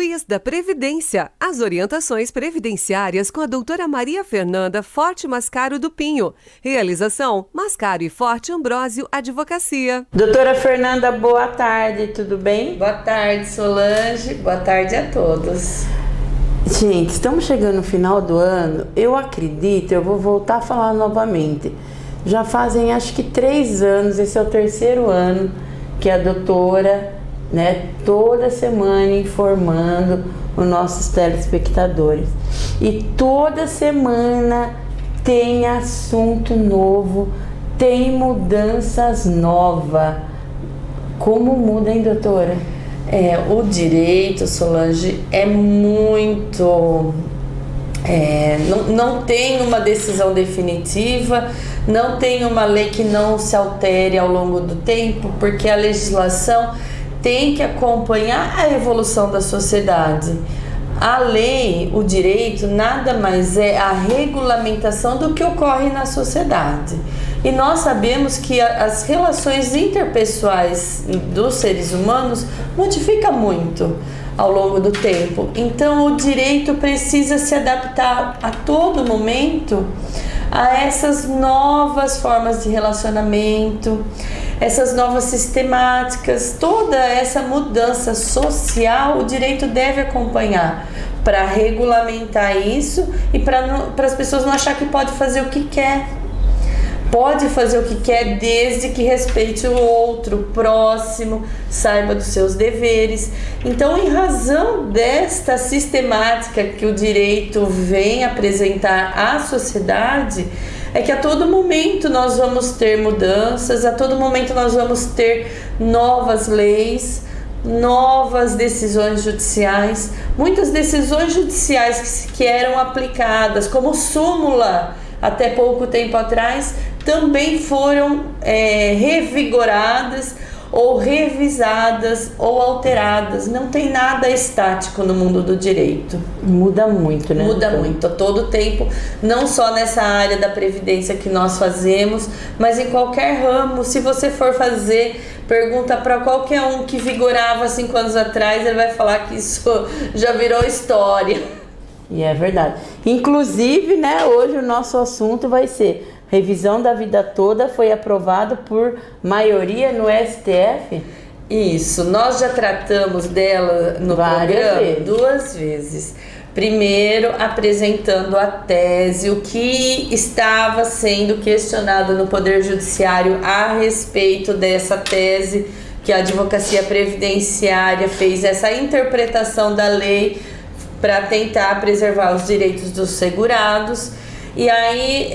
Quiz da Previdência. As orientações previdenciárias com a doutora Maria Fernanda Forte Mascaro do Pinho. Realização: Mascaro e Forte Ambrósio Advocacia. Doutora Fernanda, boa tarde, tudo bem? Boa tarde, Solange. Boa tarde a todos. Gente, estamos chegando no final do ano. Eu acredito, eu vou voltar a falar novamente. Já fazem acho que 3 anos, esse é o 3º ano que a doutora, toda semana informando os nossos telespectadores. E toda semana tem assunto novo, tem mudanças novas. Como muda, hein, doutora? O direito, Solange, é muito... não tem uma decisão definitiva, não tem uma lei que não se altere ao longo do tempo, porque a legislação tem que acompanhar a evolução da sociedade. A lei, o direito, nada mais é a regulamentação do que ocorre na sociedade. E nós sabemos que as relações interpessoais dos seres humanos modificam muito ao longo do tempo. Então, o direito precisa se adaptar a todo momento a essas novas formas de relacionamento, essas novas sistemáticas, toda essa mudança social, o direito deve acompanhar para regulamentar isso e para as pessoas não achar que pode fazer o que quer. Pode fazer o que quer desde que respeite o outro, o próximo, saiba dos seus deveres. Então, em razão desta sistemática que o direito vem apresentar à sociedade, é que a todo momento nós vamos ter mudanças, a todo momento nós vamos ter novas leis, novas decisões judiciais, muitas decisões judiciais que eram aplicadas como súmula até pouco tempo atrás, também foram revigoradas ou revisadas ou alteradas. Não tem nada estático no mundo do direito. Muda muito, né? Muda muito a todo tempo, não só nessa área da previdência que nós fazemos, mas em qualquer ramo. Se você for fazer, pergunta para qualquer um que vigorava 5 anos atrás, ele vai falar que isso já virou história. E é verdade. Inclusive, hoje o nosso assunto vai ser revisão da vida toda, foi aprovado por maioria no STF? Isso, nós já tratamos dela no programa 2 vezes. Primeiro, apresentando a tese, o que estava sendo questionado no Poder Judiciário a respeito dessa tese, que a Advocacia Previdenciária fez essa interpretação da lei para tentar preservar os direitos dos segurados. E aí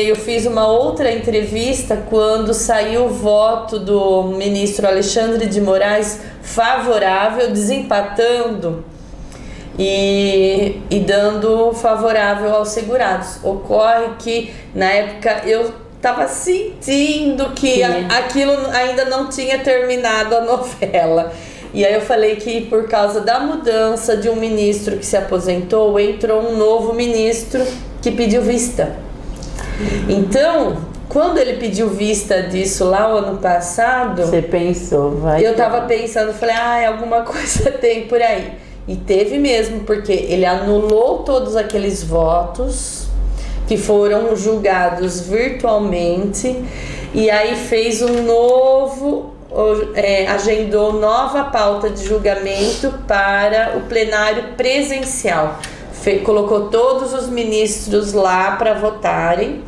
eu fiz uma outra entrevista quando saiu o voto do ministro Alexandre de Moraes favorável, desempatando e dando favorável aos segurados. Ocorre que na época eu estava sentindo que aquilo ainda não tinha terminado a novela. E aí eu falei que por causa da mudança de um ministro que se aposentou, entrou um novo ministro que pediu vista. Então, quando ele pediu vista disso lá o ano passado... Você pensou, eu tava pensando, falei, alguma coisa tem por aí. E teve mesmo, porque ele anulou todos aqueles votos que foram julgados virtualmente, e aí fez um novo... agendou nova pauta de julgamento para o plenário presencial. Colocou todos os ministros lá para votarem,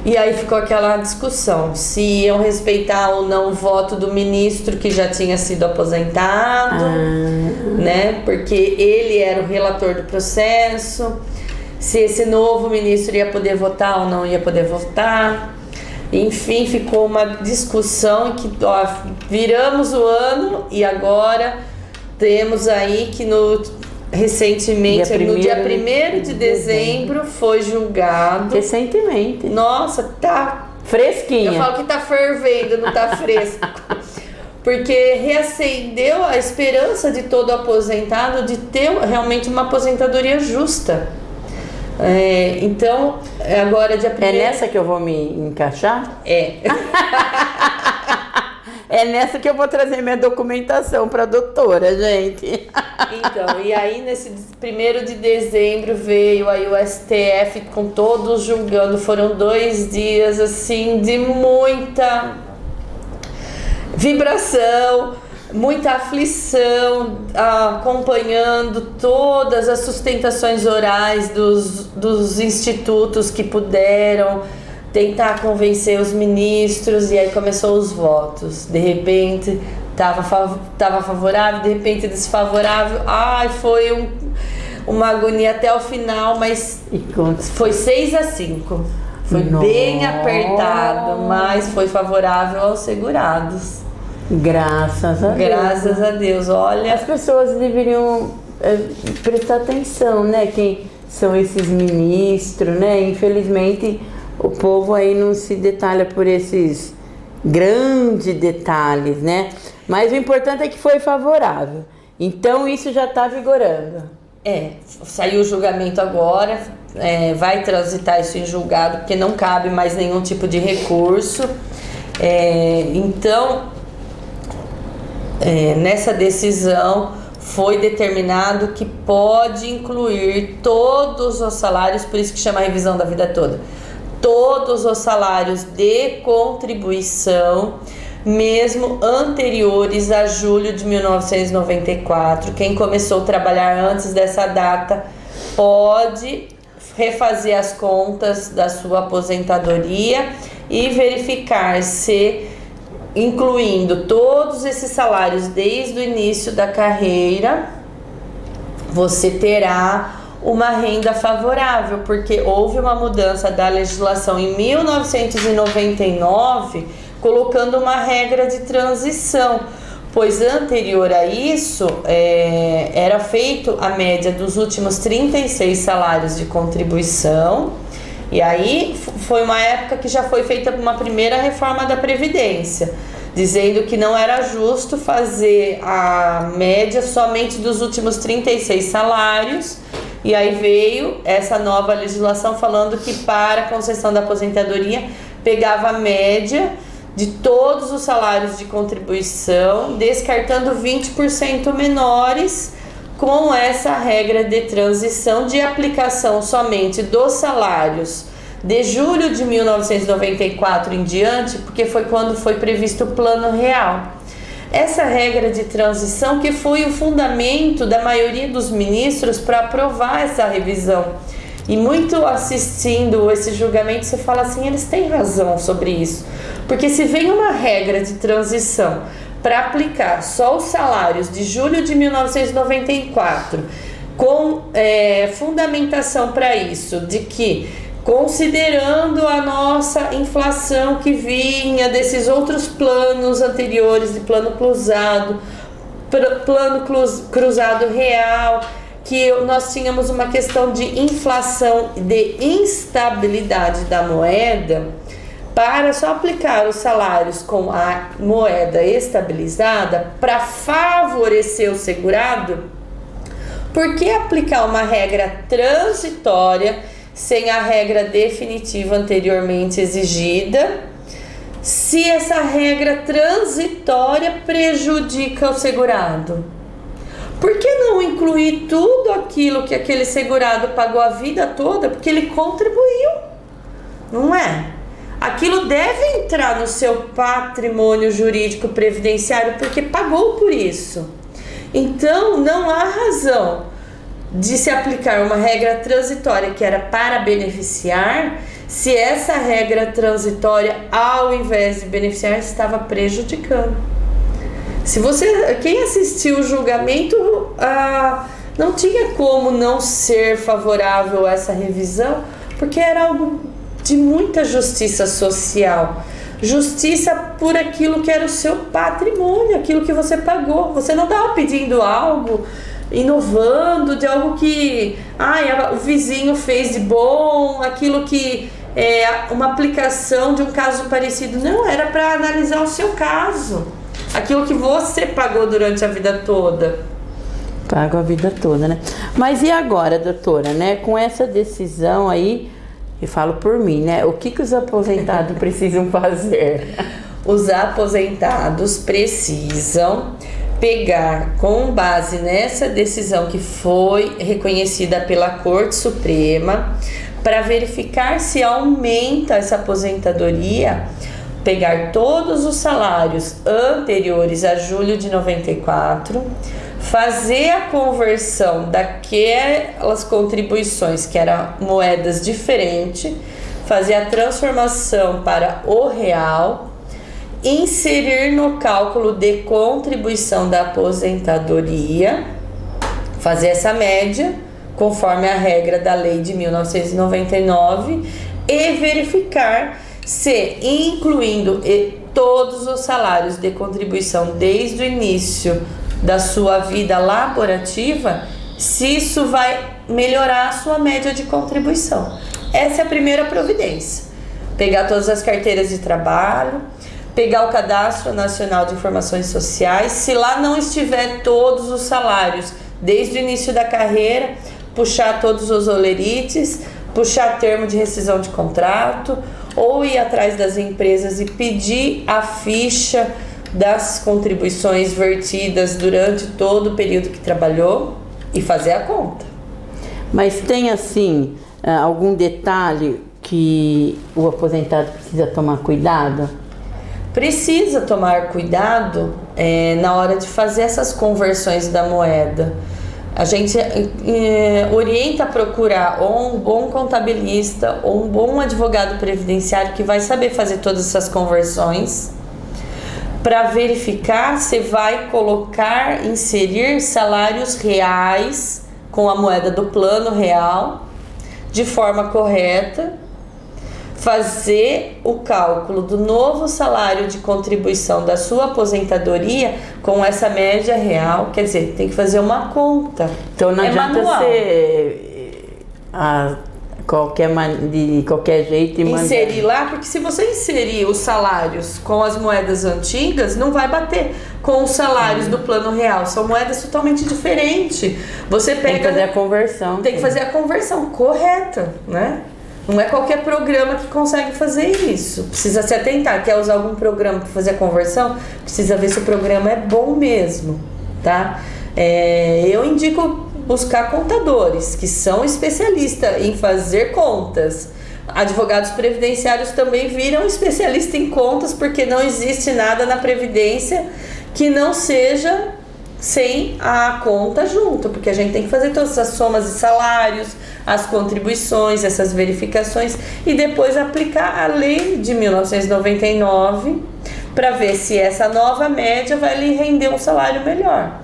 e aí ficou aquela discussão se iam respeitar ou não o voto do ministro que já tinha sido aposentado, porque ele era o relator do processo, se esse novo ministro ia poder votar ou não ia poder votar. Enfim, ficou uma discussão que viramos o ano e agora temos aí que recentemente, no dia 1º de dezembro, foi julgado. Recentemente. Nossa, tá fresquinha. Eu falo que tá fervendo, não tá fresco. Porque reacendeu a esperança de todo aposentado de ter realmente uma aposentadoria justa. Então, agora dia 1º... É nessa que eu vou me encaixar? É nessa que eu vou trazer minha documentação para a doutora, gente. Então, e aí nesse 1º de dezembro veio aí o STF com todos julgando. Foram 2 dias assim de muita vibração, muita aflição, acompanhando todas as sustentações orais dos institutos que puderam tentar convencer os ministros, e aí começou os votos. De repente estava favorável, de repente desfavorável. Ai, foi uma agonia até o final, mas foi 6-5. Foi bem apertado, mas foi favorável aos segurados. Graças a Deus. Graças a Deus, olha. As pessoas deveriam prestar atenção, né? Quem são esses ministros, né? Infelizmente, o povo aí não se detalha por esses grandes detalhes, né? Mas o importante é que foi favorável. Então, isso já está vigorando. Saiu o julgamento agora, vai transitar isso em julgado, porque não cabe mais nenhum tipo de recurso. Então, nessa decisão foi determinado que pode incluir todos os salários, por isso que chama a revisão da vida toda, todos os salários de contribuição, mesmo anteriores a julho de 1994. Quem começou a trabalhar antes dessa data pode refazer as contas da sua aposentadoria e verificar se, incluindo todos esses salários desde o início da carreira, você terá uma renda favorável, porque houve uma mudança da legislação em 1999, colocando uma regra de transição, pois anterior a isso era feito a média dos últimos 36 salários de contribuição. E aí foi uma época que já foi feita uma primeira reforma da Previdência, dizendo que não era justo fazer a média somente dos últimos 36 salários. E aí veio essa nova legislação falando que para a concessão da aposentadoria pegava a média de todos os salários de contribuição, descartando 20% menores, com essa regra de transição de aplicação somente dos salários de julho de 1994 em diante, porque foi quando foi previsto o Plano Real. Essa regra de transição que foi o fundamento da maioria dos ministros para aprovar essa revisão. E muito assistindo esse julgamento, você fala assim, eles têm razão sobre isso. Porque se vem uma regra de transição para aplicar só os salários de julho de 1994, com fundamentação para isso, de que considerando a nossa inflação que vinha desses outros planos anteriores, de plano cruzado real, que nós tínhamos uma questão de inflação, de instabilidade da moeda, para só aplicar os salários com a moeda estabilizada para favorecer o segurado. Por que aplicar uma regra transitória sem a regra definitiva anteriormente exigida, se essa regra transitória prejudica o segurado? Por que não incluir tudo aquilo que aquele segurado pagou a vida toda? Porque ele contribuiu, não é? Aquilo deve entrar no seu patrimônio jurídico previdenciário porque pagou por isso. Então, não há razão de se aplicar uma regra transitória que era para beneficiar, se essa regra transitória, ao invés de beneficiar, estava prejudicando. Quem assistiu o julgamento, não tinha como não ser favorável a essa revisão, porque era algo de muita justiça social. Justiça por aquilo que era o seu patrimônio, aquilo que você pagou. Você não estava pedindo algo, inovando de algo que o vizinho fez de bom, aquilo que é uma aplicação de um caso parecido. Não, era para analisar o seu caso, aquilo que você pagou durante a vida toda. Pago a vida toda, né? Mas e agora, doutora, né? Com essa decisão aí, eu falo por mim, né? O que os aposentados precisam fazer? os aposentados precisam pegar, com base nessa decisão que foi reconhecida pela Corte Suprema, para verificar se aumenta essa aposentadoria, pegar todos os salários anteriores a julho de 94, fazer a conversão daquelas contribuições que eram moedas diferentes, fazer a transformação para o real, inserir no cálculo de contribuição da aposentadoria, fazer essa média conforme a regra da lei de 1999 e verificar se, incluindo todos os salários de contribuição desde o início da sua vida laborativa, se isso vai melhorar a sua média de contribuição. Essa é a primeira providência. Pegar todas as carteiras de trabalho, pegar o Cadastro Nacional de Informações Sociais, se lá não estiver todos os salários desde o início da carreira, puxar todos os olerites, puxar termo de rescisão de contrato, ou ir atrás das empresas e pedir a ficha das contribuições vertidas durante todo o período que trabalhou e fazer a conta. Mas tem assim algum detalhe que o aposentado precisa tomar cuidado? Precisa tomar cuidado na hora de fazer essas conversões da moeda. A gente orienta a procurar ou um bom contabilista ou um bom advogado previdenciário que vai saber fazer todas essas conversões, para verificar se vai inserir salários reais com a moeda do plano real de forma correta, fazer o cálculo do novo salário de contribuição da sua aposentadoria com essa média real, quer dizer, tem que fazer uma conta. Então não adianta ser de qualquer jeito e inserir lá, porque se você inserir os salários com as moedas antigas, não vai bater com os salários do plano real, são moedas totalmente diferentes. Você pega, tem que fazer a conversão. Tem que fazer a conversão correta, né? Não é qualquer programa que consegue fazer isso. Precisa se atentar. Quer usar algum programa para fazer a conversão? Precisa ver se o programa é bom mesmo, tá? Eu indico buscar contadores que são especialistas em fazer contas. Advogados previdenciários também viram especialistas em contas, porque não existe nada na Previdência que não seja sem a conta junto, porque a gente tem que fazer todas as somas de salários, as contribuições, essas verificações e depois aplicar a lei de 1999 para ver se essa nova média vai lhe render um salário melhor.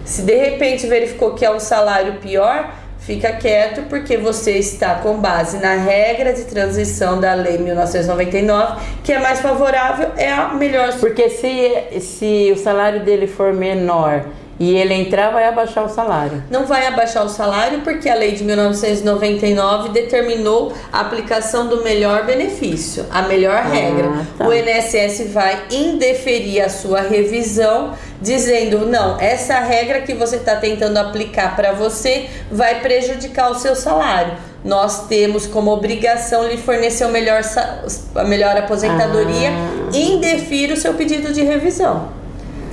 Se de repente verificou que é um salário pior, fica quieto, porque você está com base na regra de transição da lei 1999, que é mais favorável, é a melhor. Porque se o salário dele for menor e ele entrar, vai abaixar o salário. Não vai abaixar o salário, porque a lei de 1999 determinou a aplicação do melhor benefício, a melhor regra. Tá. O INSS vai indeferir a sua revisão, dizendo, não, essa regra que você está tentando aplicar para você vai prejudicar o seu salário. Nós temos como obrigação lhe fornecer a melhor aposentadoria e indefira o seu pedido de revisão.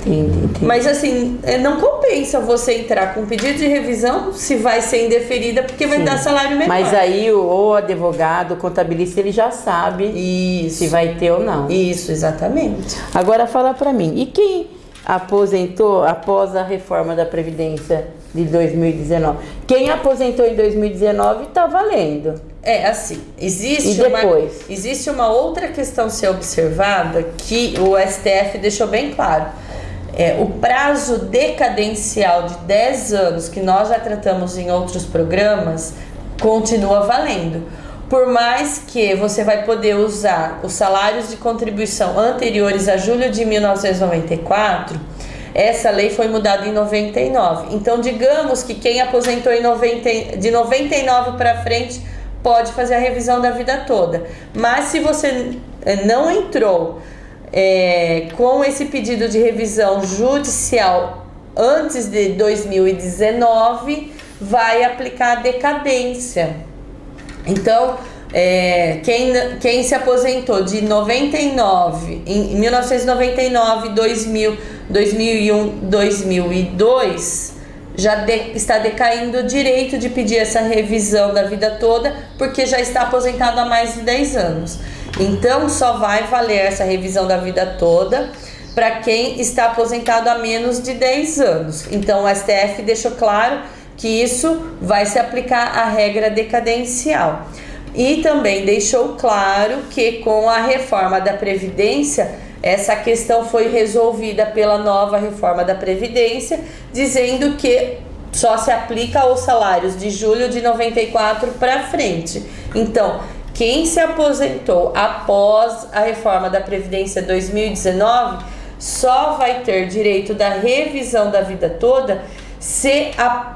Entendi. Mas assim, não compensa você entrar com pedido de revisão se vai ser indeferida, porque vai dar salário menor. Mas aí o advogado, o contabilista, ele já sabe se vai ter ou não. Isso, exatamente. Agora fala pra mim, e quem aposentou após a reforma da Previdência de 2019? Quem aposentou em 2019 tá valendo. Assim, existe uma outra questão a ser observada que o STF deixou bem claro. O prazo decadencial de 10 anos, que nós já tratamos em outros programas, continua valendo. Por mais que você vai poder usar os salários de contribuição anteriores a julho de 1994, essa lei foi mudada em 99. Então, digamos que quem aposentou de 99 para frente pode fazer a revisão da vida toda. Mas se você não entrou com esse pedido de revisão judicial antes de 2019, vai aplicar a decadência. Então, Quem se aposentou de 99, em 1999, 2000, 2001, 2002, já está decaindo o direito de pedir essa revisão da vida toda, porque já está aposentado há mais de 10 anos. Então, só vai valer essa revisão da vida toda para quem está aposentado há menos de 10 anos. Então, o STF deixou claro que isso vai se aplicar à regra decadencial. E também deixou claro que com a reforma da Previdência, essa questão foi resolvida pela nova reforma da Previdência, dizendo que só se aplica aos salários de julho de 94 para frente. Então, quem se aposentou após a reforma da Previdência 2019 só vai ter direito da revisão da vida toda se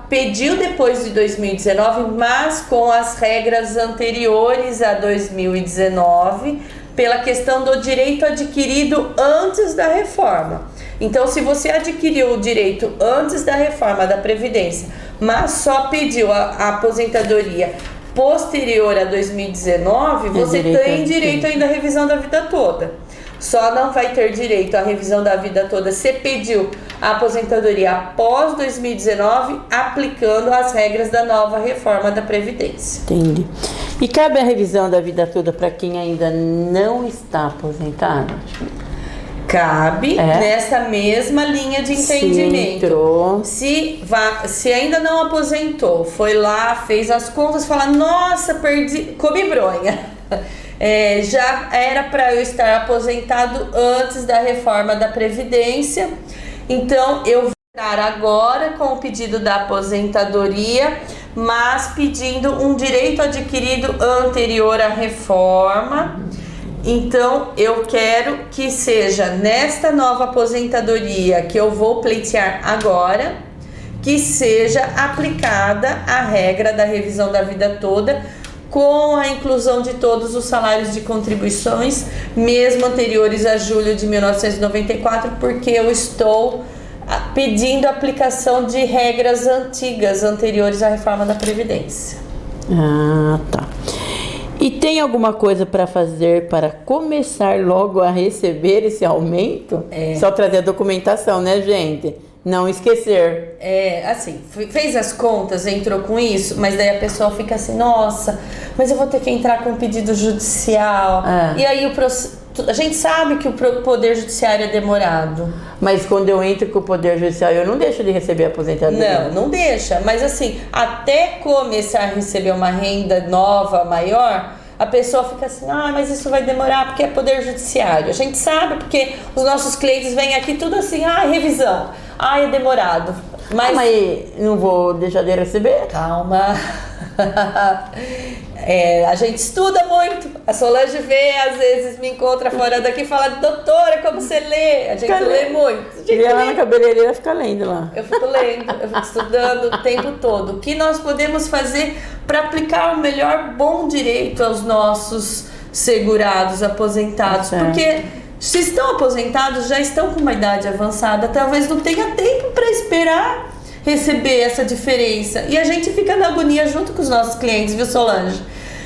pediu depois de 2019, mas com as regras anteriores a 2019, pela questão do direito adquirido antes da reforma. Então, se você adquiriu o direito antes da reforma da Previdência, mas só pediu a aposentadoria posterior a 2019, você tem direito ainda à revisão da vida toda. Só não vai ter direito à revisão da vida toda se pediu a aposentadoria após 2019, aplicando as regras da nova reforma da Previdência. Entendi. E cabe a revisão da vida toda para quem ainda não está aposentado? Cabe nessa mesma linha de entendimento. Se ainda não aposentou, foi lá, fez as contas, fala, nossa, comi bronha. Já era para eu estar aposentado antes da reforma da Previdência, então eu vou entrar agora com o pedido da aposentadoria, mas pedindo um direito adquirido anterior à reforma. Então eu quero que seja nesta nova aposentadoria que eu vou pleitear agora, que seja aplicada a regra da revisão da vida toda, com a inclusão de todos os salários de contribuições, mesmo anteriores a julho de 1994, porque eu estou pedindo a aplicação de regras antigas, anteriores à reforma da Previdência. Ah, tá. E tem alguma coisa para fazer para começar logo a receber esse aumento? Só trazer a documentação, né, gente? Não esquecer. Assim, fez as contas, entrou com isso, mas daí a pessoa fica assim, nossa, mas eu vou ter que entrar com um pedido judicial. E aí a gente sabe que o Poder Judiciário é demorado. Mas quando eu entro com o Poder Judicial, eu não deixo de receber a aposentadoria. Não deixa. Mas assim, até começar a receber uma renda nova, maior, a pessoa fica assim, mas isso vai demorar porque é Poder Judiciário. A gente sabe porque os nossos clientes vêm aqui tudo assim, revisão. É demorado. Mas não vou deixar de receber? Calma. A gente estuda muito. A Solange vê, às vezes me encontra fora daqui e fala, doutora, como você lê? A gente lê muito. E ela na cabeleireira fica lendo lá. Eu fico lendo, eu fico estudando o tempo todo. O que nós podemos fazer para aplicar o melhor bom direito aos nossos segurados, aposentados? Porque se estão aposentados, já estão com uma idade avançada, talvez não tenha tempo para esperar receber essa diferença. E a gente fica na agonia junto com os nossos clientes, viu, Solange?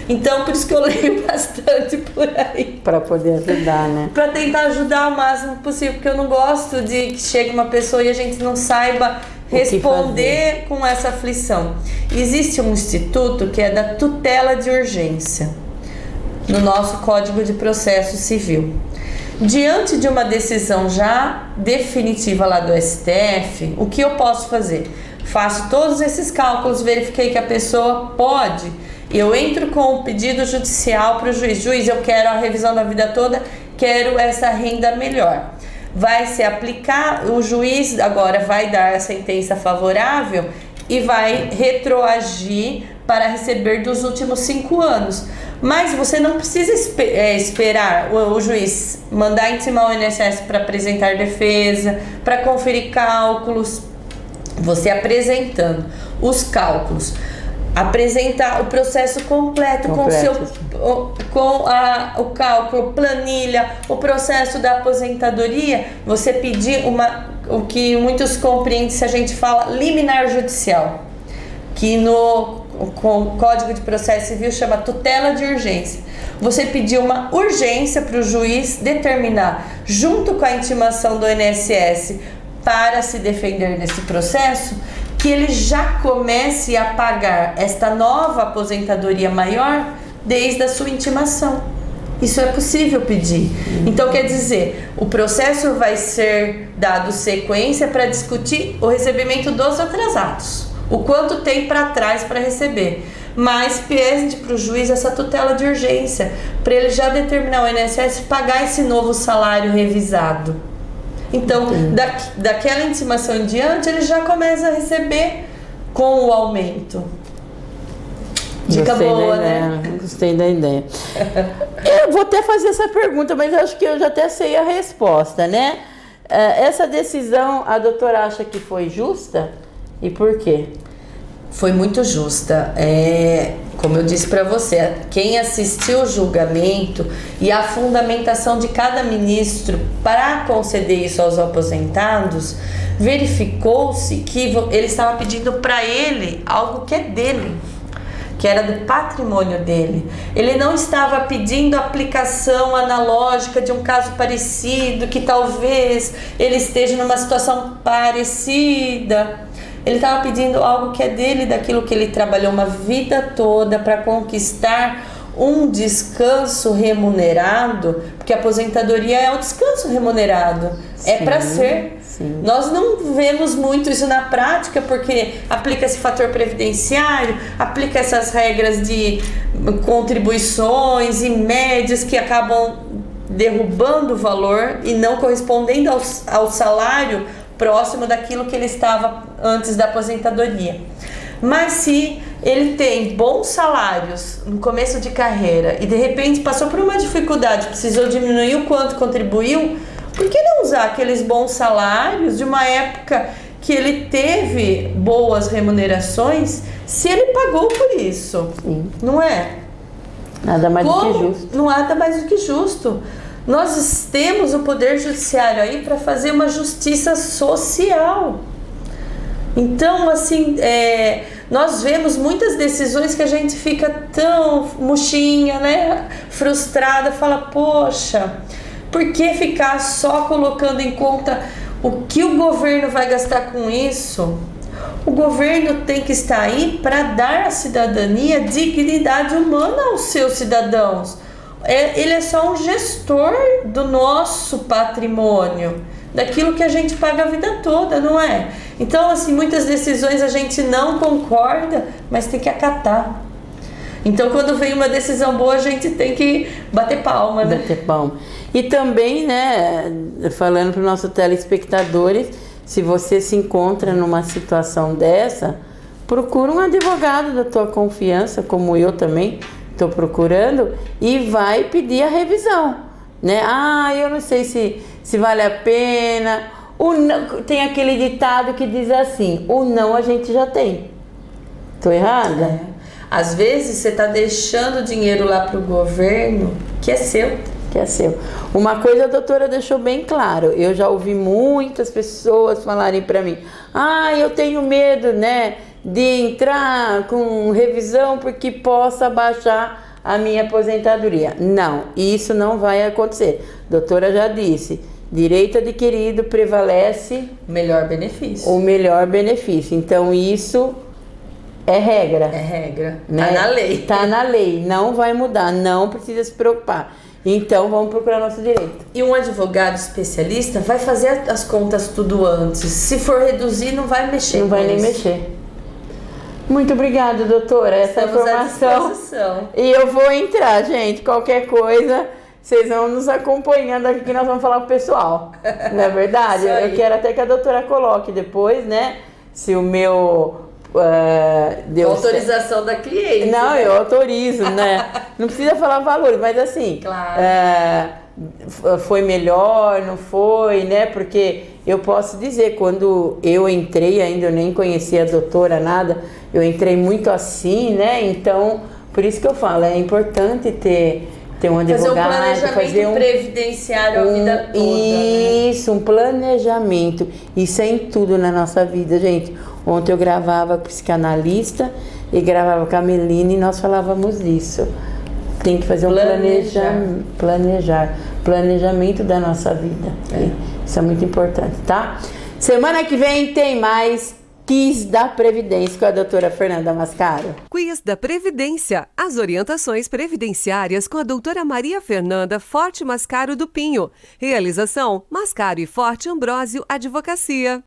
Então, por isso que eu leio bastante por aí. Para poder ajudar, né? Para tentar ajudar o máximo possível, porque eu não gosto de que chegue uma pessoa e a gente não saiba responder com essa aflição. Existe um instituto que é da tutela de urgência no nosso Código de Processo Civil. Diante de uma decisão já definitiva lá do STF, o que eu posso fazer? Faço todos esses cálculos, verifiquei que a pessoa pode, eu entro com o pedido judicial para o juiz. Juiz, eu quero a revisão da vida toda, quero essa renda melhor. Vai se aplicar, o juiz agora vai dar a sentença favorável e vai retroagir para receber dos últimos 5 anos. Mas você não precisa esperar o juiz mandar intimar o INSS para apresentar defesa, para conferir cálculos. Você apresentando os cálculos, apresentar o processo completo. Com o cálculo, planilha, o processo da aposentadoria, você pedir o que muitos compreendem se a gente fala liminar judicial, que no Código de Processo Civil chama tutela de urgência. Você pediu uma urgência para o juiz determinar, junto com a intimação do INSS, para se defender desse processo, que ele já comece a pagar esta nova aposentadoria maior desde a sua intimação. Isso é possível pedir. Então, quer dizer, o processo vai ser dado sequência para discutir o recebimento dos atrasados. O quanto tem para trás para receber. Mas pede para o juiz essa tutela de urgência, para ele já determinar o INSS pagar esse novo salário revisado. Então, daquela intimação em diante, ele já começa a receber com o aumento. Dica boa, né? Gostei da ideia. Eu vou até fazer essa pergunta, mas acho que eu já até sei a resposta, né? Essa decisão, a doutora acha que foi justa? E por quê? Foi muito justa. Como eu disse para você, quem assistiu o julgamento e a fundamentação de cada ministro para conceder isso aos aposentados, verificou-se que ele estava pedindo para ele algo que é dele, que era do patrimônio dele. Ele não estava pedindo aplicação analógica de um caso parecido, que talvez ele esteja numa situação parecida. Ele estava pedindo algo que é dele, daquilo que ele trabalhou uma vida toda para conquistar um descanso remunerado, porque a aposentadoria é um descanso remunerado, é para ser. Sim. Nós não vemos muito isso na prática, porque aplica esse fator previdenciário, aplica essas regras de contribuições e médias que acabam derrubando o valor e não correspondendo ao salário próximo daquilo que ele estava antes da aposentadoria. Mas se ele tem bons salários no começo de carreira e de repente passou por uma dificuldade, precisou diminuir o quanto contribuiu, por que não usar aqueles bons salários de uma época que ele teve boas remunerações, se ele pagou por isso? Sim. Não é? Nada mais do que justo. Não nada mais do que justo. Nós temos o Poder Judiciário aí para fazer uma justiça social. Então, assim, nós vemos muitas decisões que a gente fica tão murchinha, né? Frustrada, fala, poxa, por que ficar só colocando em conta o que o governo vai gastar com isso? O governo tem que estar aí para dar à cidadania dignidade humana aos seus cidadãos. Ele é só um gestor do nosso patrimônio, daquilo que a gente paga a vida toda, não é? Então, assim, muitas decisões a gente não concorda, mas tem que acatar. Então, quando vem uma decisão boa, a gente tem que bater palma, né? Bater palma. E também, né, falando para os nossos telespectadores, se você se encontra numa situação dessa, procura um advogado da tua confiança, como eu também estou procurando, e vai pedir a revisão, né? Eu não sei se vale a pena. Tem aquele ditado que diz assim, o não a gente já tem. Tô errada? Às vezes você está deixando dinheiro lá para o governo que é seu. Que é seu. Uma coisa a doutora deixou bem claro, eu já ouvi muitas pessoas falarem para mim, eu tenho medo, né, de entrar com revisão porque possa baixar a minha aposentadoria. Não, isso não vai acontecer. A doutora já disse, direito adquirido prevalece melhor benefício. O melhor benefício. Então isso é regra. É regra. Né? Tá na lei. Tá na lei, não vai mudar, não precisa se preocupar. Então vamos procurar nosso direito. E um advogado especialista vai fazer as contas tudo antes. Se for reduzir, não vai mexer. Não vai nem mexer. Muito obrigada, doutora. Essa informação. E eu vou entrar, gente. Qualquer coisa, vocês vão nos acompanhando aqui que nós vamos falar pro pessoal. Não é verdade? Eu quero até que a doutora coloque depois, né? Se o meu autorização da cliente. Não, né? Eu autorizo, né? Não precisa falar valores, mas assim, claro. Foi melhor, não foi, né? Porque eu posso dizer, quando eu entrei, ainda eu nem conhecia a doutora, nada, eu entrei muito assim, né? Então, por isso que eu falo, é importante ter um advogado, fazer um previdenciário a vida toda. Isso, né? Um planejamento. Isso é em tudo na nossa vida, gente. Ontem eu gravava com o psicanalista e gravava com a Melina e nós falávamos disso. Tem que fazer um planejamento da nossa vida. Isso é muito importante, tá? Semana que vem tem mais Quiz da Previdência com a doutora Fernanda Mascaro. Quiz da Previdência. As orientações previdenciárias com a doutora Maria Fernanda Forte Mascaro do Pinho. Realização: Mascaro e Forte Ambrósio Advocacia.